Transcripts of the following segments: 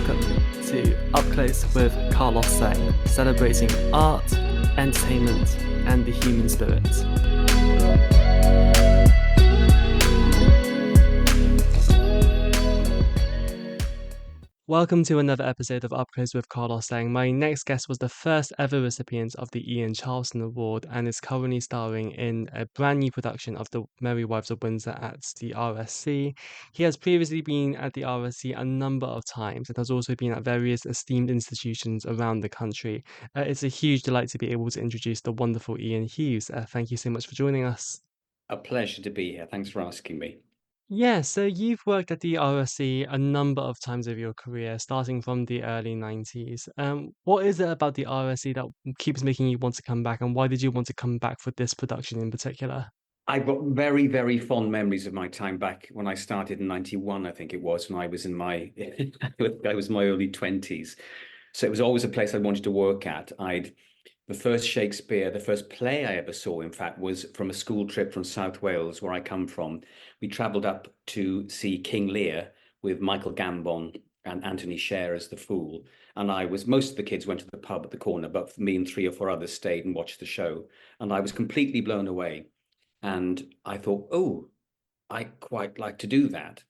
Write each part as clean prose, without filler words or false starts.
welcome to Up Close with Carlos Sang, celebrating art, entertainment, and the human spirit. Welcome to another episode of Up Close with Carlos Sang. My next guest was the first ever recipient of the Ian Charleson Award and is currently starring in a brand new production of the Merry Wives of Windsor at the RSC. He has previously been at the RSC a number of times and has also been at various esteemed institutions around the country. It's a huge delight to be able to introduce the wonderful Ian Hughes. Thank you so much for joining us. A pleasure to be here. Thanks for asking me. Yeah, so you've worked at the RSC a number of times over your career, starting from the early 90s. What is it about the RSC that keeps making you want to come back, and why did you want to come back for this production in particular? I've got very, very fond memories of my time back when I started in 91, I think it was, when I was in my I was in my early 20s. So it was always a place I wanted to work at. The first Shakespeare, the first play I ever saw, in fact, was from a school trip from South Wales, where I come from. We travelled up to see King Lear with Michael Gambon and Anthony Sher as the fool. And most of the kids went to the pub at the corner, but me and 3 or 4 others stayed and watched the show. And I was completely blown away. And I thought, oh, I quite like to do that.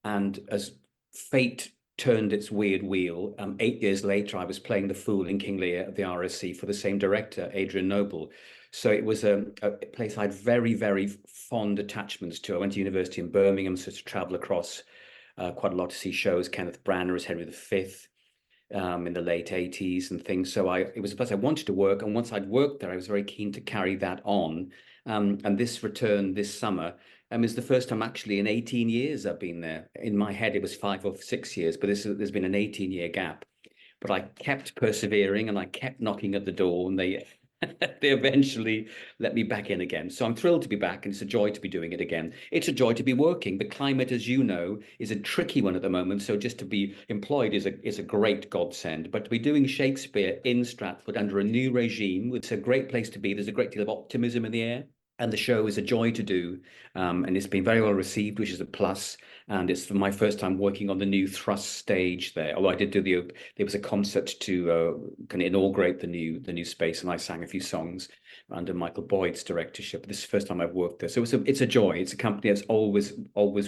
And as fate turned its weird wheel, 8 years later, I was playing the fool in King Lear at the RSC for the same director, Adrian. So it was a place I had very, very fond attachments to. I went to university in Birmingham, so to travel across quite a lot to see shows. Kenneth Branagh as Henry V in the late 80s and things. So it was a place I wanted to work. And once I'd worked there, I was very keen to carry that on. And this return this summer is the first time actually in 18 years I've been there. In my head, it was 5 or 6 years, but there's been an 18-year gap. But I kept persevering and I kept knocking at the door, and they eventually let me back in again. So I'm thrilled to be back, and it's a joy to be doing it again. It's a joy to be working. The climate, as you know, is a tricky one at the moment. So just to be employed is a great godsend. But to be doing Shakespeare in Stratford under a new regime, it's a great place to be. There's a great deal of optimism in the air. And the show is a joy to do, and it's been very well received, which is a plus. And it's for my first time working on the new thrust stage there. Although I did do there was a concert to kind of inaugurate the new space, and I sang a few songs under Michael Boyd's directorship. This is the first time I've worked there, so it's a joy. It's a company that's always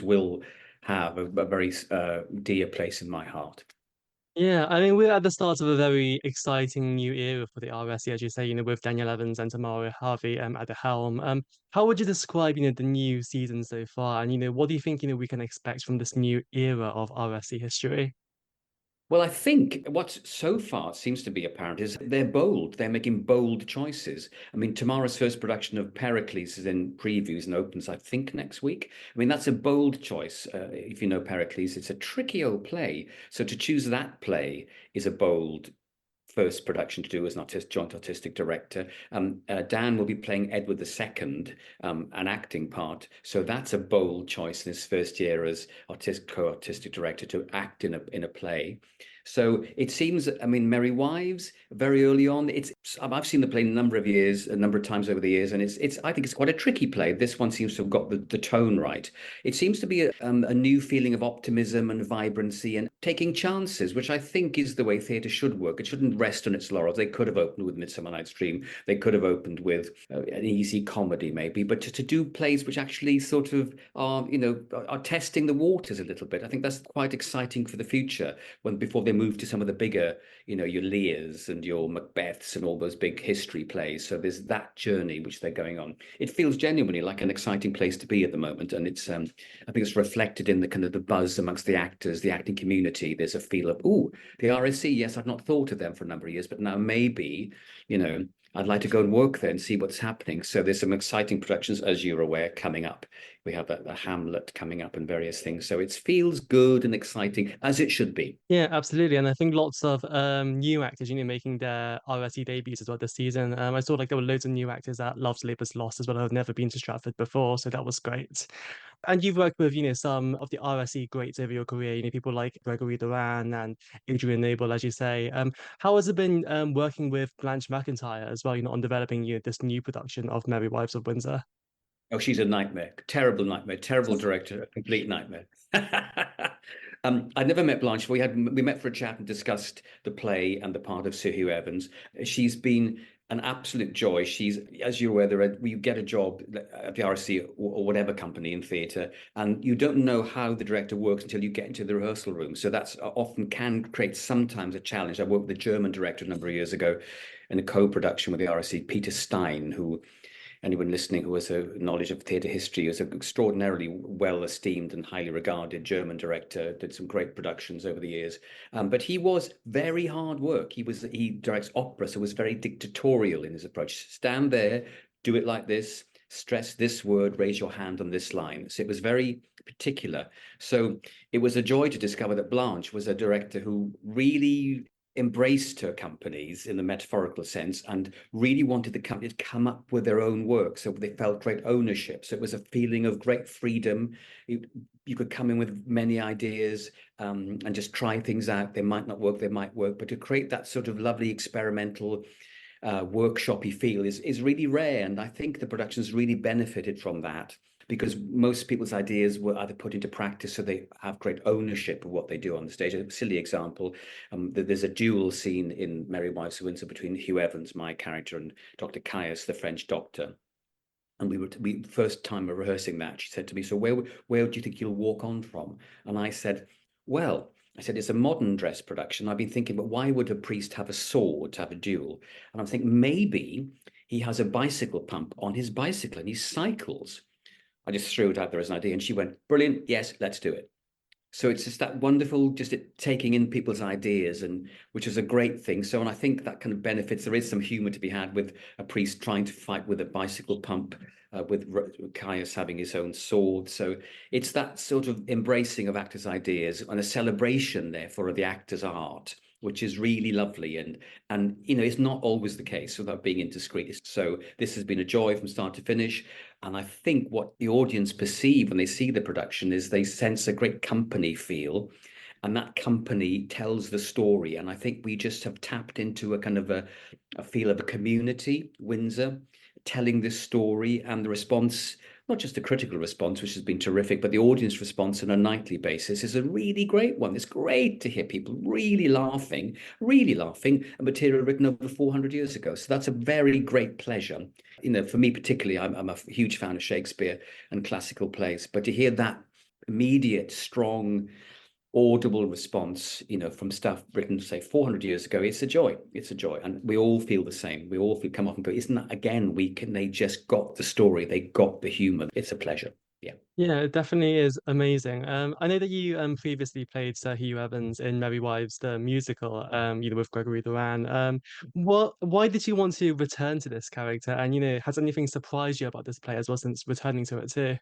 will have a very dear place in my heart. Yeah, I mean, we're at the start of a very exciting new era for the RSC, as you say, with Daniel Evans and Tamara, Harvey at the helm. How would you describe, the new season so far? And, what do you think, we can expect from this new era of RSC history? Well, I think what so far seems to be apparent is they're bold. They're making bold choices. I mean, Tamara's first production of Pericles is in previews and opens, I think, next week. I mean, that's a bold choice. If you know Pericles, it's a tricky old play. So to choose that play is a bold first production to do as an joint artistic director. Dan will be playing Edward II, an acting part. So that's a bold choice in his first year as co-artistic director to act in a play. So it seems, I mean, Merry Wives, very early on, I've seen the play a number of times over the years, and I think it's quite a tricky play. This one seems to have got the tone right. It seems to be a new feeling of optimism and vibrancy and taking chances, which I think is the way theatre should work. It shouldn't rest on its laurels. They could have opened with Midsummer Night's Dream. They could have opened with an easy comedy, maybe, but to do plays which actually sort of are testing the waters a little bit. I think that's quite exciting for the future before they move to some of the bigger, your Lears and your Macbeths and all those big history plays. So there's that journey which they're going on. It feels genuinely like an exciting place to be at the moment, and it's I think it's reflected in the kind of the buzz amongst the actors, the acting community. There's a feel of, the RSC. Yes, I've not thought of them for a number of years, but now maybe, I'd like to go and work there and see what's happening. So there's some exciting productions, as you're aware, coming up. We have the Hamlet coming up and various things. So it feels good and exciting, as it should be. Yeah, absolutely. And I think lots of new actors, making their RSC debuts as well this season. I saw like there were loads of new actors at Love's Labour's Lost as well. I've never been to Stratford before, so that was great. And you've worked with, some of the RSC greats over your career, people like Gregory, Doran and Adrian, as you say. How has it been working with Blanche McIntyre as well, on developing this new production of Merry Wives of Windsor? Oh, she's a nightmare, terrible director, a complete nightmare. I never met Blanche. We met for a chat and discussed the play and the part of Sir Hugh Evans. She's been an absolute joy. She's, as you're aware, we get a job at the RSC or whatever company in theatre, and you don't know how the director works until you get into the rehearsal room. So that's often can create sometimes a challenge. I worked with a German director a number of years ago in a co-production with the RSC, Peter Stein, who anyone listening who has a knowledge of theatre history is an extraordinarily well esteemed and highly regarded German director, did some great productions over the years. But he was very hard work. He directs opera, so was very dictatorial in his approach. Stand there, do it like this, stress this word, raise your hand on this line. So it was very particular. So it was a joy to discover that Blanche was a director who really embraced her companies in the metaphorical sense and really wanted the company to come up with their own work, so they felt great ownership. So it was a feeling of great freedom. You could come in with many ideas and just try things out. They might not work, they might work, but to create that sort of lovely experimental workshoppy feel is really rare. And I think the productions really benefited from that, because most people's ideas were either put into practice so they have great ownership of what they do on the stage. A silly example, there's a duel scene in Merry Wives of Windsor between Hugh Evans, my character, and Dr. Caius, the French doctor. And we first time of rehearsing that, she said to me, so where do you think you'll walk on from? And I said, well, it's a modern dress production. I've been thinking, but why would a priest have a sword to have a duel? And I'm thinking maybe he has a bicycle pump on his bicycle and he cycles. I just threw it out there as an idea, and she went, brilliant, yes, let's do it. So it's just that wonderful, just taking in people's ideas, and which is a great thing. So, and I think that kind of benefits. There is some humor to be had with a priest trying to fight with a bicycle pump, with Caius having his own sword. So it's that sort of embracing of actors' ideas and a celebration, therefore, of the actor's art, which is really lovely. And it's not always the case without being indiscreet. So this has been a joy from start to finish. And I think what the audience perceive when they see the production is they sense a great company feel, and that company tells the story. And I think we just have tapped into a kind of a feel of a community, Windsor, telling this story, and the response, not just the critical response, which has been terrific, but the audience response on a nightly basis is a really great one. It's great to hear people really laughing at material written over 400 years ago. So that's a very great pleasure. For me particularly, I'm a huge fan of Shakespeare and classical plays, but to hear that immediate, strong, audible response, from stuff written, say, 400 years ago, it's a joy. It's a joy. And we all feel the same. We all come off and go, isn't that, again, they just got the story. They got the humor. It's a pleasure. Yeah. Yeah, it definitely is amazing. I know that you previously played Sir Hugh Evans in Merry Wives, the musical, with Gregory Doran. Why did you want to return to this character? And has anything surprised you about this play as well since returning to it too?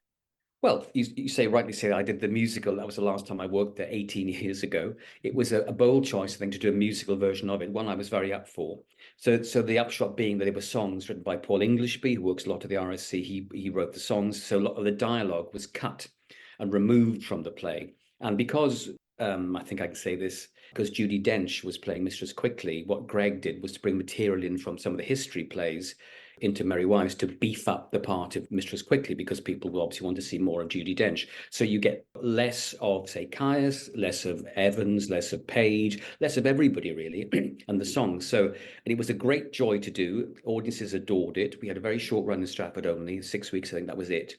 Well, you rightly say I did the musical. That was the last time I worked there 18 years ago. It was a bold choice, I think, to do a musical version of it, one I was very up for. So the upshot being that it was songs written by Paul Englishby, who works a lot at the RSC. He wrote the songs. So a lot of the dialogue was cut and removed from the play. And because I think I can say this, because Judi Dench was playing Mistress Quickly, what Greg did was to bring material in from some of the history plays into Merry Wives to beef up the part of Mistress Quickly, because people will obviously want to see more of Judi Dench. So you get less of, say, Caius, less of Evans, less of Page, less of everybody really, and the songs. So, and it was a great joy to do. Audiences adored it. We had a very short run in Stratford only, 6 weeks, I think that was it.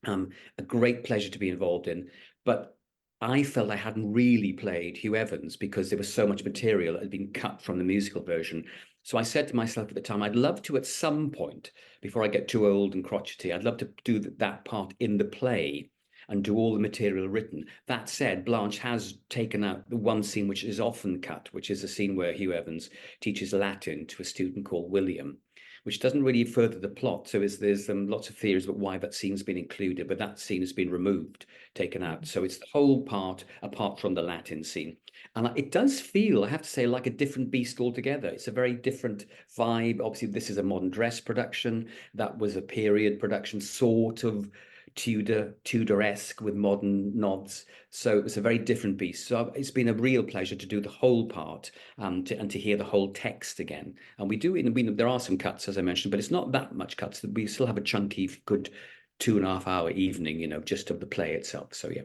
A great pleasure to be involved in. But I felt I hadn't really played Hugh Evans because there was so much material that had been cut from the musical version. So I said to myself at the time, I'd love to, at some point, before I get too old and crotchety, I'd love to do that part in the play and do all the material written. That said, Blanche has taken out the one scene which is often cut, which is a scene where Hugh Evans teaches Latin to a student called William, which doesn't really further the plot. So there's lots of theories about why that scene's been included, but that scene has been removed, taken out. So it's the whole part, apart from the Latin scene. And it does feel, I have to say, like a different beast altogether. It's a very different vibe. Obviously, this is a modern dress production. That was a period production, sort of Tudor-esque with modern nods. So it was a very different beast. So it's been a real pleasure to do the whole part and to hear the whole text again. And there are some cuts, as I mentioned, but it's not that much cuts. We still have a chunky, good 2.5 hour evening, just of the play itself. So yeah.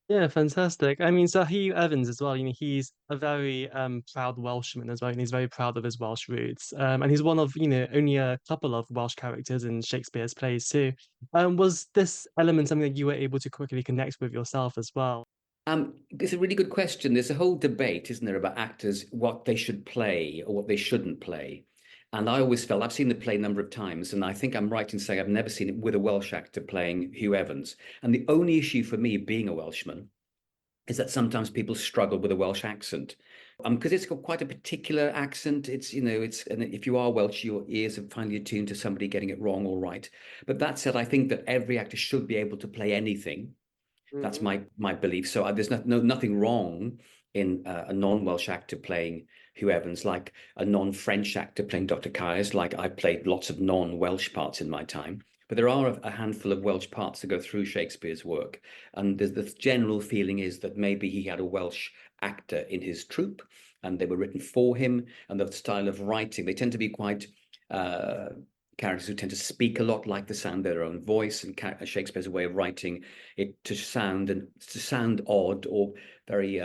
Yeah, fantastic. I mean, so Hugh Evans as well, he's a very proud Welshman as well, and he's very proud of his Welsh roots. And he's one of, only a couple of Welsh characters in Shakespeare's plays too. Was this element something that you were able to quickly connect with yourself as well? It's a really good question. There's a whole debate, isn't there, about actors, what they should play or what they shouldn't play. And I always felt, I've seen the play a number of times, and I think I'm right in saying I've never seen it with a Welsh actor playing Hugh Evans. And the only issue for me being a Welshman is that sometimes people struggle with a Welsh accent. Because it's got quite a particular accent. And if you are Welsh, your ears are finely attuned to somebody getting it wrong or right. But that said, I think that every actor should be able to play anything. That's Hmm. my belief. So there's nothing wrong in a non-Welsh actor playing Hugh Evans, like a non-French actor playing Dr. Caius. Like I played lots of non-Welsh parts in my time, but there are a handful of Welsh parts that go through Shakespeare's work, and the general feeling is that maybe he had a Welsh actor in his troupe, and they were written for him, and the style of writing they tend to be quite. Uh, Characters who tend to speak a lot, like the sound of their own voice, and Shakespeare's way of writing it to sound odd or very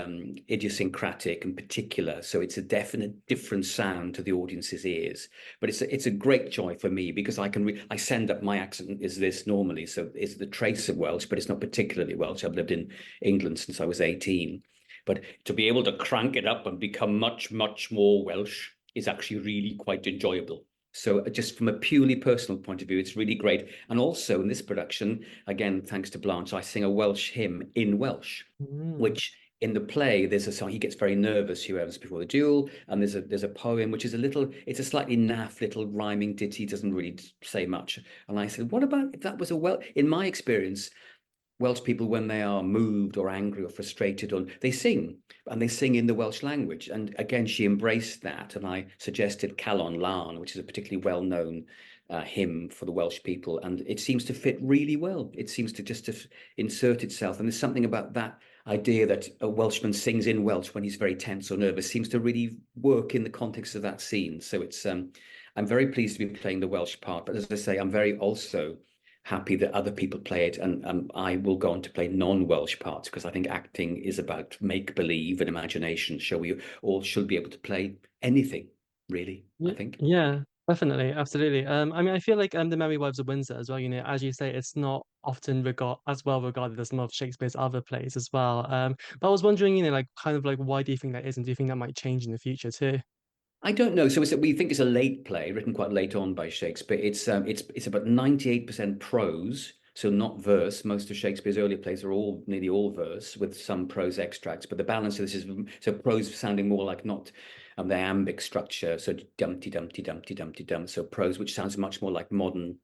idiosyncratic and particular. So it's a definite different sound to the audience's ears. But it's a great joy for me because I send up my accent is this normally, so it's the trace of Welsh, but it's not particularly Welsh. I've lived in England since I was 18. But to be able to crank it up and become much more Welsh is actually really quite enjoyable. So just from a purely personal point of view, it's really great. And also in this production, again, thanks to Blanche, I sing a Welsh hymn in Welsh, Mm. which in the play, there's a song, he gets very nervous, Hugh Evans, before the duel, and there's a poem, which is it's a slightly naff little rhyming ditty, doesn't really say much. And I said, what about if that was in my experience, Welsh people, when they are moved or angry or frustrated, or they sing, and they sing in the Welsh language. And again, she embraced that, and I suggested Calon Lan, which is a particularly well-known hymn for the Welsh people, and it seems to fit really well. It seems to insert itself, and there's something about that idea that a Welshman sings in Welsh when he's very tense or nervous seems to really work in the context of that scene. So I'm very pleased to be playing the Welsh part, but as I say, I'm very also happy that other people play it, and I will go on to play non-Welsh parts because I think acting is about make believe and imagination. So we all should be able to play anything, really. I think. Yeah, definitely, absolutely. I mean, I feel like the Merry Wives of Windsor as well. As you say, it's not often as well regarded as some of Shakespeare's other plays as well. But I was wondering, like kind of like why do you think that is, and do you think that might change in the future too? I don't know. So we think it's a late play, written quite late on by Shakespeare. It's about 98% prose, so not verse. Most of Shakespeare's earlier plays are nearly all verse with some prose extracts. But the balance of this is so prose sounding more like not the iambic structure, so dumpty dumpty dumpty dumpty dum. So prose, which sounds much more like modern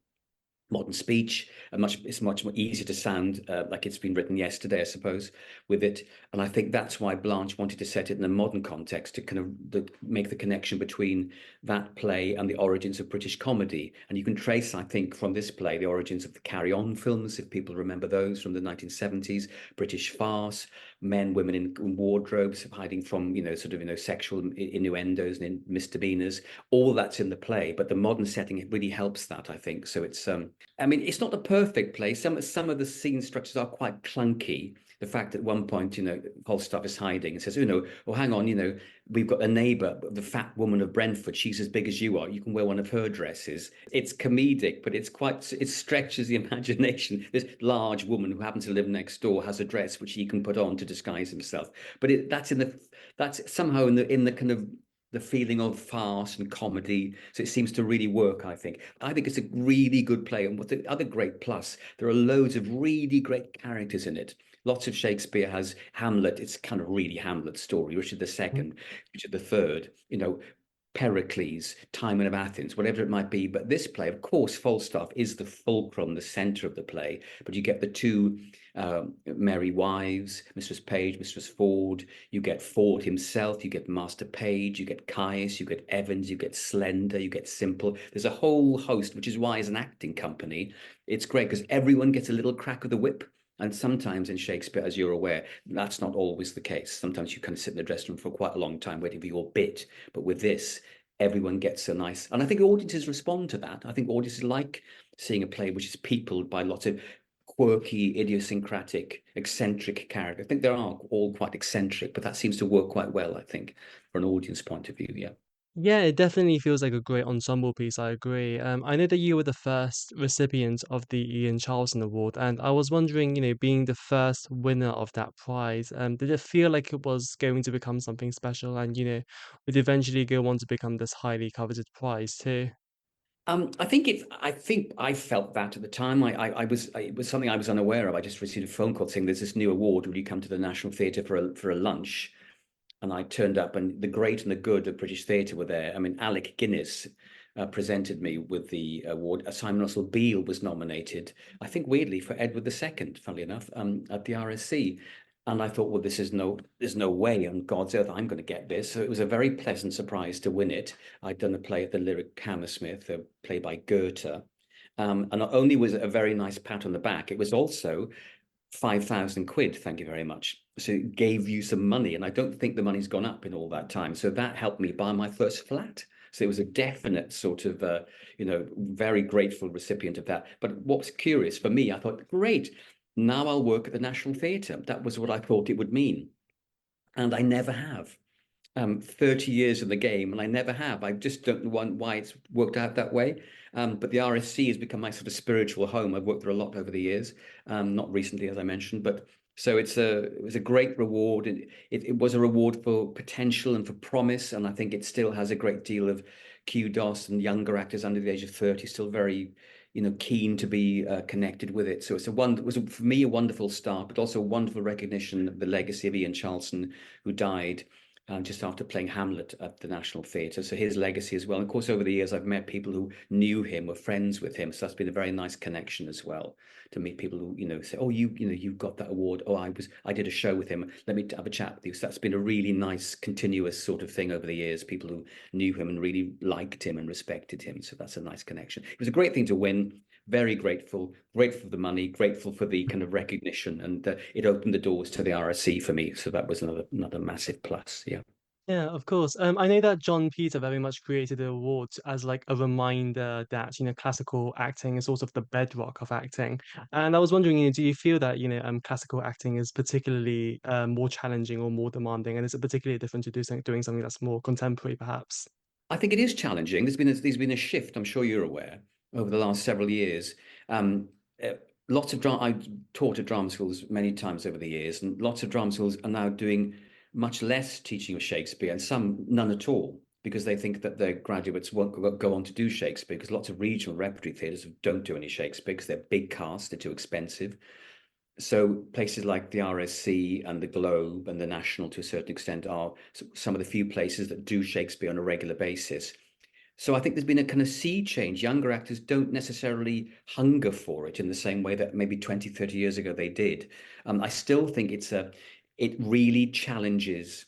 speech, and it's much more easier to sound like it's been written yesterday, I suppose, with it. And I think that's why Blanche wanted to set it in a modern context to kind of make the connection between that play and the origins of British comedy. And you can trace, I think, from this play the origins of the Carry On films, if people remember those from the 1970s, British farce, men, women in wardrobes hiding from, sexual innuendos and misdemeanors. All that's in the play, but the modern setting, it really helps that, I think. So I mean, it's not a perfect play. Some of the scene structures are quite clunky. The fact that at one point, Falstaff is hiding and says, oh, hang on, we've got a neighbor, the fat woman of Brentford. She's as big as you are. You can wear one of her dresses. It's comedic, but it stretches the imagination. This large woman who happens to live next door has a dress which he can put on to disguise himself. But that's somehow in the kind of the feeling of farce and comedy. So it seems to really work, I think. I think it's a really good play. And what the other great plus, there are loads of really great characters in it. Lots of Shakespeare has Hamlet. It's kind of really Hamlet's story. Richard II, Richard III, Pericles, Timon of Athens, whatever it might be. But this play, of course, Falstaff is the fulcrum, the center of the play. But you get the two merry wives, Mistress Page, Mistress Ford. You get Ford himself. You get Master Page. You get Caius. You get Evans. You get Slender. You get Simple. There's a whole host, which is why, as an acting company, it's great because everyone gets a little crack of the whip. And sometimes in Shakespeare, as you're aware, that's not always the case. Sometimes you kind of sit in the dressing room for quite a long time waiting for your bit. But with this, everyone gets a nice, and I think audiences respond to that. I think audiences like seeing a play which is peopled by lots of quirky, idiosyncratic, eccentric character. I think they are all quite eccentric, but that seems to work quite well, I think, from an audience point of view. Yeah. Yeah, it definitely feels like a great ensemble piece. I agree. I know that you were the first recipient of the Ian Charleson Award, and I was wondering, being the first winner of that prize, did it feel like it was going to become something special, and would eventually go on to become this highly coveted prize too? I think I felt that at the time. It was something I was unaware of. I just received a phone call saying there's this new award. Will you come to the National Theatre for a lunch? And I turned up, and the great and the good of British theatre were there. I mean, Alec Guinness presented me with the award. Simon Russell Beale was nominated, I think weirdly, for Edward II, funnily enough, at the RSC. And I thought, well, there's no way on God's earth I'm going to get this. So it was a very pleasant surprise to win it. I'd done a play at the Lyric Hammersmith, a play by Goethe. And not only was it a very nice pat on the back, it was also 5,000 quid, thank you very much. So it gave you some money, and I don't think the money's gone up in all that time. So that helped me buy my first flat. So it was a definite sort of, very grateful recipient of that. But what was curious for me, I thought, great, now I'll work at the National Theatre. That was what I thought it would mean. And I never have. 30 years in the game, and I never have. I just don't know why it's worked out that way. But the RSC has become my sort of spiritual home. I've worked there a lot over the years, not recently, as I mentioned, but so it was a great reward. It was a reward for potential and for promise, and I think it still has a great deal of kudos, and younger actors under the age of 30 still very, keen to be connected with it. So it was for me a wonderful start, but also a wonderful recognition of the legacy of Ian Charleson, who died just after playing Hamlet at the National Theatre. So his legacy as well. And of course, over the years, I've met people who knew him, were friends with him. So that's been a very nice connection as well, to meet people who, say, oh, you got that award. Oh, I did a show with him. Let me have a chat with you. So that's been a really nice, continuous sort of thing over the years. People who knew him and really liked him and respected him. So that's a nice connection. It was a great thing to win. Very grateful for the money, grateful for the kind of recognition, and it opened the doors to the RSC for me. So that was another massive plus. Yeah. Yeah, of course. I know that John Peter very much created the awards as like a reminder that, classical acting is sort of the bedrock of acting. And I was wondering, do you feel that, classical acting is particularly more challenging or more demanding? And is it particularly different to doing something that's more contemporary, perhaps? I think it is challenging. There's been a shift. I'm sure you're aware over the last several years. Uh, Lots of drama. I've taught at drama schools many times over the years, and lots of drama schools are now doing much less teaching of Shakespeare, and some none at all, because they think that their graduates won't go on to do Shakespeare. Because lots of regional repertory theatres don't do any Shakespeare because they're big cast, they're too expensive. So places like the RSC and the Globe and the National, to a certain extent, are some of the few places that do Shakespeare on a regular basis. So I think there's been a kind of sea change. Younger actors don't necessarily hunger for it in the same way that maybe 20, 30 years ago they did. I still think it really challenges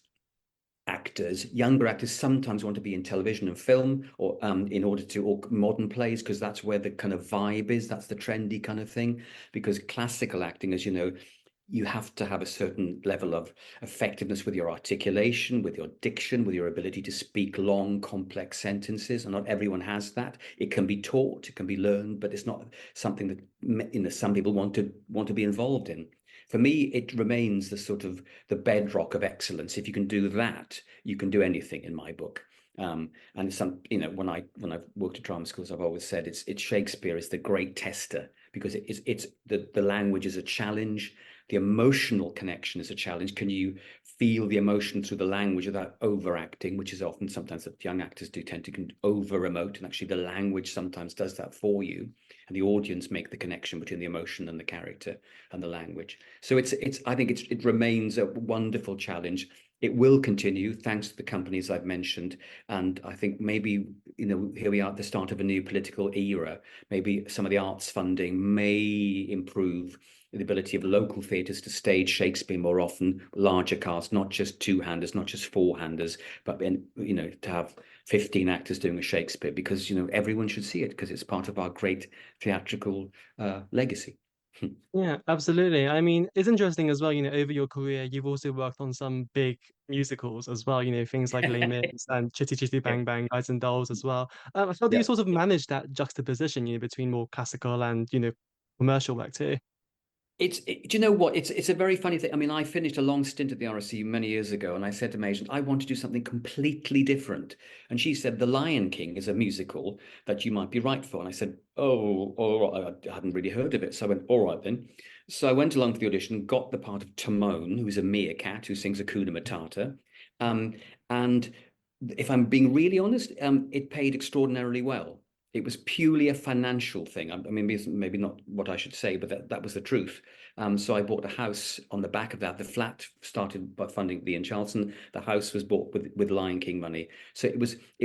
actors. Younger actors sometimes want to be in television and film, or or modern plays, because that's where the kind of vibe is. That's the trendy kind of thing. Because classical acting, as you know, you have to have a certain level of effectiveness with your articulation, with your diction, with your ability to speak long, complex sentences. And not everyone has that. It can be taught, it can be learned, but it's not something that some people want to be involved in. For me, it remains the sort of the bedrock of excellence. If you can do that, you can do anything in my book. And when I've worked at drama schools, I've always said it's Shakespeare is the great tester, because it's the language is a challenge. The emotional connection is a challenge. Can you feel the emotion through the language without overacting, which is often sometimes that young actors do tend to over emote, and actually the language sometimes does that for you, and the audience make the connection between the emotion and the character and the language. So I think it remains a wonderful challenge. It will continue thanks to the companies I've mentioned, and I think maybe here we are at the start of a new political era. Maybe some of the arts funding may improve the ability of local theatres to stage Shakespeare more often, larger cast, not just two-handers, not just four-handers, but to have 15 actors doing a Shakespeare, because everyone should see it, because it's part of our great theatrical legacy. Yeah, absolutely. I mean, it's interesting as well, over your career, you've also worked on some big musicals as well, things like Les Mis and Chitty Chitty Yeah, Bang Bang, Guys and Dolls as well. How do you yeah. sort of manage that juxtaposition, between more classical and, commercial work too? Do you know what? It's a very funny thing. I mean, I finished a long stint at the RSC many years ago, and I said to my agent, I want to do something completely different. And she said, The Lion King is a musical that you might be right for. And I said, oh, all right. I hadn't really heard of it. So I went, all right then. So I went along to the audition, got the part of Timon, who's a meerkat who sings Hakuna Matata. And if I'm being really honest, it paid extraordinarily well. It was purely a financial thing. I mean, maybe not what I should say, but that was the truth. So I bought a house on the back of that. The flat started by funding the Ian Charleson. The house was bought with Lion King money. So it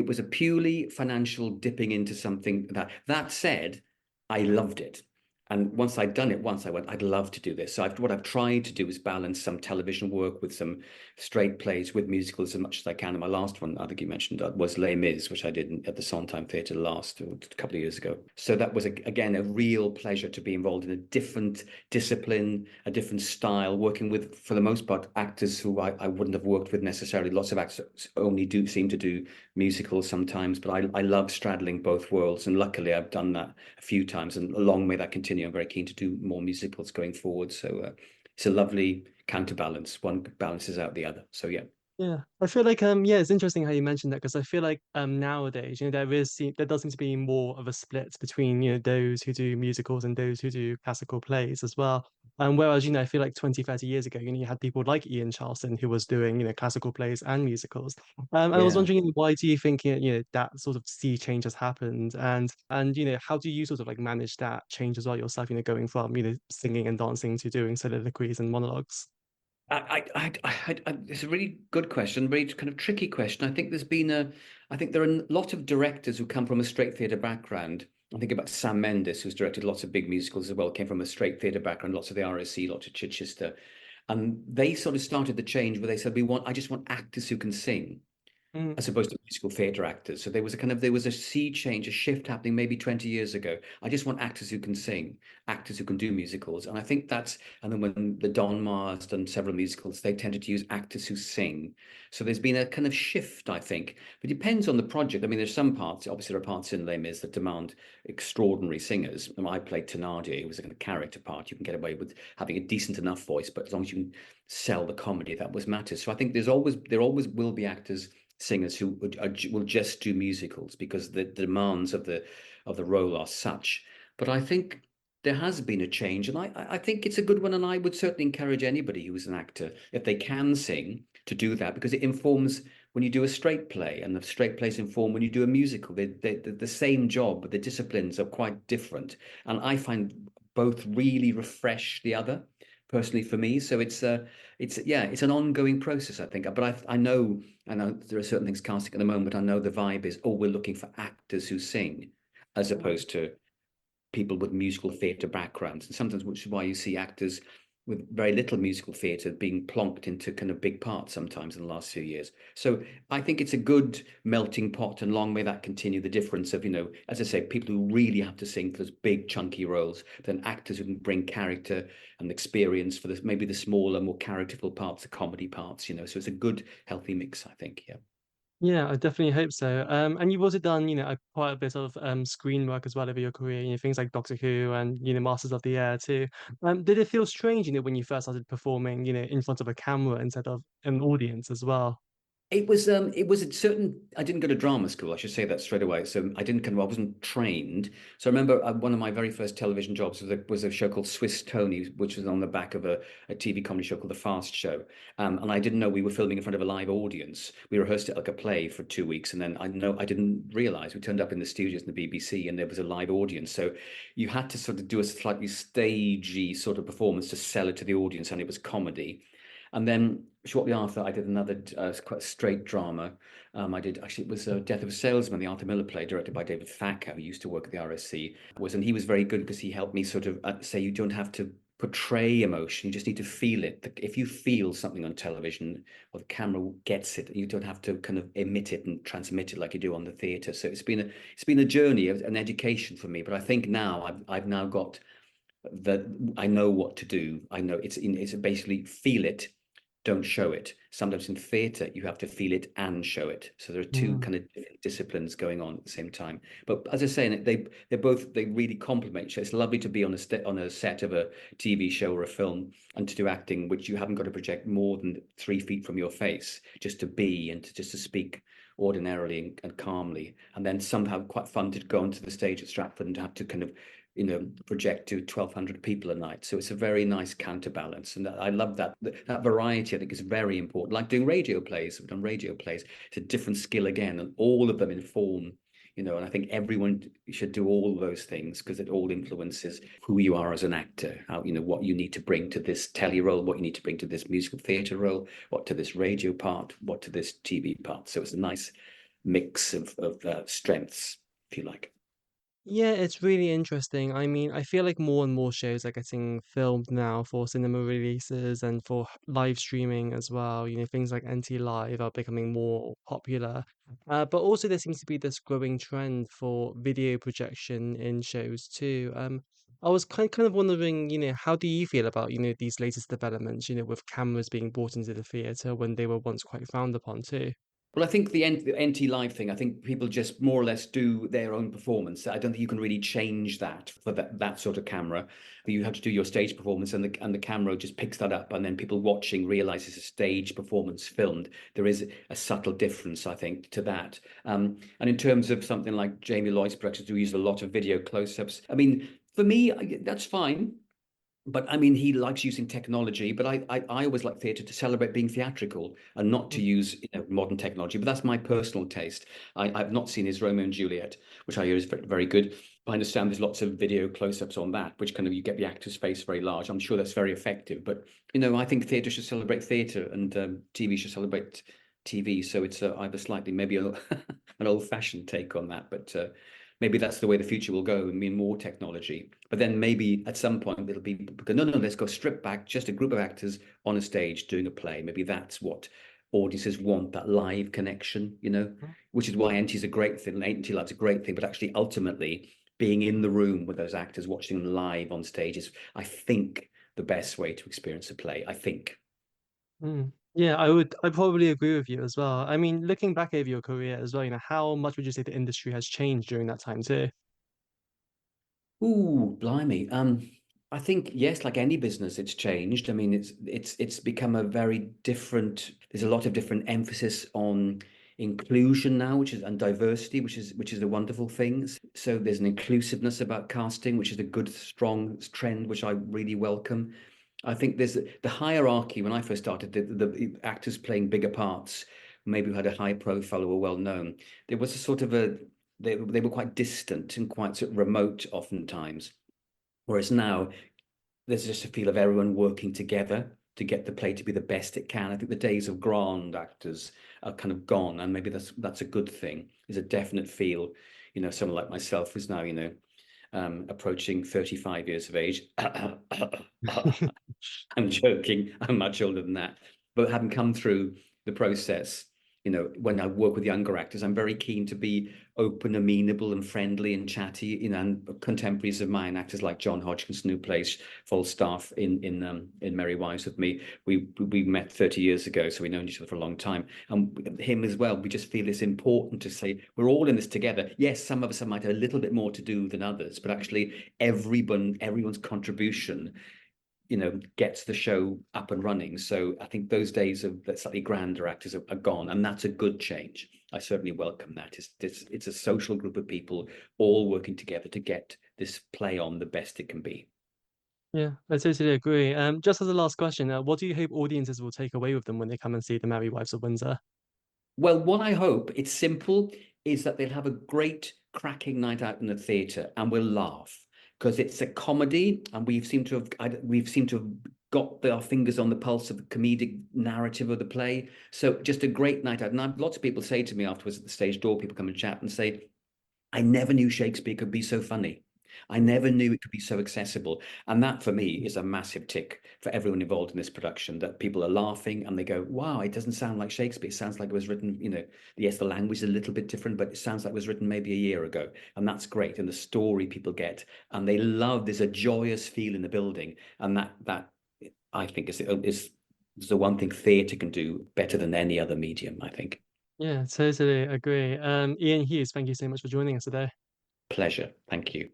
was a purely financial dipping into something that. That said, I loved it. And once I'd done it once, I went, I'd love to do this. So what I've tried to do is balance some television work with some straight plays with musicals as much as I can. And my last one, I think you mentioned, was Les Mis, which I did at the Sondheim Theatre a couple of years ago. So that was, again, a real pleasure to be involved in a different discipline, a different style, working with, for the most part, actors who I wouldn't have worked with necessarily. Lots of actors only do seem to do musicals sometimes, but I love straddling both worlds. And luckily, I've done that a few times, and long may that continue. I'm very keen to do more musicals going forward. So it's a lovely counterbalance. One balances out the other. So yeah. Yeah, I feel like yeah, it's interesting how you mentioned that because I feel like nowadays, there does seem to be more of a split between, those who do musicals and those who do classical plays as well. Whereas, I feel like 20, 30 years ago, you had people like Ian Charleson who was doing, classical plays and musicals. And I was Yeah. wondering, why do you think, that sort of sea change has happened? And how do you sort of like manage that change as well yourself, going from, singing and dancing to doing soliloquies and monologues? It's a really good question, very kind of tricky question. I think there are a lot of directors who come from a straight theatre background. I think about Sam Mendes, who's directed lots of big musicals as well, came from a straight theatre background, lots of the RSC, lots of Chichester. And they sort of started the change where they said, I just want actors who can sing Mm. as opposed to musical theatre actors. So there was a sea change, a shift happening maybe 20 years ago. I just want actors who can sing, actors who can do musicals. And I think and then when the Don Ma's done several musicals, they tended to use actors who sing. So there's been a kind of shift, I think. But it depends on the project. I mean, there's some parts, obviously there are parts in Les Mis that demand extraordinary singers. I played Thénardier, who was a kind of character part. You can get away with having a decent enough voice, but as long as you can sell the comedy, that was matters. So I think there always will be actors, singers who will just do musicals because the demands of the role are such. But I think there has been a change, and I think it's a good one. And I would certainly encourage anybody who's an actor, if they can sing, to do that because it informs when you do a straight play, and the straight plays inform when you do a musical. They're the same job, but the disciplines are quite different. And I find both really refresh the other personally for me. So it's an ongoing process, I think. But I know there are certain things casting at the moment. I know the vibe is, we're looking for actors who sing, as opposed to people with musical theatre backgrounds. And sometimes, which is why you see actors with very little musical theatre being plonked into kind of big parts sometimes in the last few years. So I think it's a good melting pot, and long may that continue. The difference of, as I say, people who really have to sing for those big chunky roles, then actors who can bring character and experience for this, maybe the smaller, more characterful parts, the comedy parts, So it's a good, healthy mix, I think. Yeah. Yeah, I definitely hope so. And you've also done, quite a bit of screen work as well over your career, things like Doctor Who and, Masters of the Air too. Did it feel strange, when you first started performing, in front of a camera instead of an audience as well? It was a certain. I didn't go to drama school. I should say that straight away. So I wasn't trained. So I remember one of my very first television jobs was a show called Swiss Tony, which was on the back of a TV comedy show called The Fast Show. And I didn't know we were filming in front of a live audience. We rehearsed it like a play for 2 weeks, and then I didn't realize we turned up in the studios in the BBC, and there was a live audience. So you had to sort of do a slightly stagey sort of performance to sell it to the audience, and it was comedy. And then shortly after, I did another quite straight drama. It was Death of a Salesman, the Arthur Miller play, directed by David Thacker, who used to work at the RSC. And he was very good because he helped me sort of say you don't have to portray emotion, you just need to feel it. If you feel something on television, or the camera gets it, you don't have to kind of emit it and transmit it like you do on the theatre. So it's been a journey, an education for me. But I think now I've now got that. I know what to do. I know it's basically feel it, don't show it. Sometimes in theatre, you have to feel it and show it. So there are two Mm. kind of disciplines going on at the same time. But as I say, they really complement each other. It's lovely to be on a set of a TV show or a film and to do acting, which you haven't got to project more than 3 feet from your face, just to be and to speak ordinarily and calmly. And then somehow quite fun to go onto the stage at Stratford and have to kind of project to 1,200 people a night. So it's a very nice counterbalance. And I love that variety. I think is very important. Like doing radio plays, we've done radio plays. It's a different skill again, and all of them inform, and I think everyone should do all those things because it all influences who you are as an actor, how, what you need to bring to this telly role, what you need to bring to this musical theatre role, what to this radio part, what to this TV part. So it's a nice mix of strengths, if you like. Yeah, it's really interesting. I mean, I feel like more and more shows are getting filmed now for cinema releases and for live streaming as well. Things like NT Live are becoming more popular. But also there seems to be this growing trend for video projection in shows too. I was kind of wondering, how do you feel about, these latest developments, with cameras being brought into the theatre when they were once quite frowned upon too? Well, I think the NT Live thing, I think people just more or less do their own performance. I don't think you can really change that for that sort of camera. You have to do your stage performance, and the camera just picks that up, and then people watching realize it's a stage performance filmed. There is a subtle difference, I think, to that. And in terms of something like Jamie Lloyd's productions, we use a lot of video close-ups. I mean, for me, that's fine. But I mean, he likes using technology, but I always like theatre to celebrate being theatrical and not to use modern technology. But that's my personal taste. I've not seen his Romeo and Juliet, which I hear is very, very good. I understand there's lots of video close-ups on that, which kind of you get the actor's face very large. I'm sure that's very effective. But I think theatre should celebrate theatre, and TV should celebrate TV. So it's I have a slightly maybe an old-fashioned take on that, but. Maybe that's the way the future will go. I mean, more technology. But then maybe at some point it'll be because no, let's go strip back, just a group of actors on a stage doing a play. Maybe that's what audiences want, that live connection, which is why NT is a great thing. NT Live's a great thing, but actually ultimately being in the room with those actors, watching them live on stage is, I think, the best way to experience a play. I think. Mm. Yeah, I'd probably agree with you as well. I mean, looking back over your career as well, how much would you say the industry has changed during that time too? Ooh, blimey. I think yes, like any business, it's changed. I mean, it's become a very different. There's a lot of different emphasis on inclusion now, and diversity, which is a wonderful thing. So there's an inclusiveness about casting, which is a good, strong trend, which I really welcome. I think there's the hierarchy. When I first started, the actors playing bigger parts, maybe who had a high profile or were well known, there was a sort of a they were quite distant and quite sort of remote oftentimes. Whereas now there's just a feel of everyone working together to get the play to be the best it can. I think the days of grand actors are kind of gone, and maybe that's a good thing. There's a definite feel, someone like myself who's now, approaching 35 years of age. I'm joking. I'm much older than that. But having come through the process, when I work with younger actors, I'm very keen to be open, amenable, and friendly and chatty. And contemporaries of mine, actors like John Hodgkinson, who plays Falstaff in Merry Wives with me. We met 30 years ago, so we've known each other for a long time. And him as well. We just feel it's important to say we're all in this together. Yes, some of us might have a little bit more to do than others, but actually everyone's contribution gets the show up and running. So I think those days of the slightly grander actors are gone, and that's a good change. I certainly welcome that. It's a social group of people all working together to get this play on the best it can be. Yeah, I totally agree. Just as a last question, what do you hope audiences will take away with them when they come and see The Merry Wives of Windsor? Well, what I hope, it's simple, is that they'll have a great cracking night out in the theatre and we'll laugh because it's a comedy and we've seemed to have got our fingers on the pulse of the comedic narrative of the play. So just a great night out. And lots of people say to me afterwards at the stage door, people come and chat and say, I never knew Shakespeare could be so funny. I never knew it could be so accessible. And that for me is a massive tick for everyone involved in this production, that people are laughing and they go, wow, it doesn't sound like Shakespeare. It sounds like it was written, yes, the language is a little bit different, but it sounds like it was written maybe a year ago. And that's great. And the story people get, and they love, there's a joyous feel in the building. And that I think is It's the one thing theatre can do better than any other medium, I think. Yeah, totally agree. Ian Hughes, thank you so much for joining us today. Pleasure. Thank you.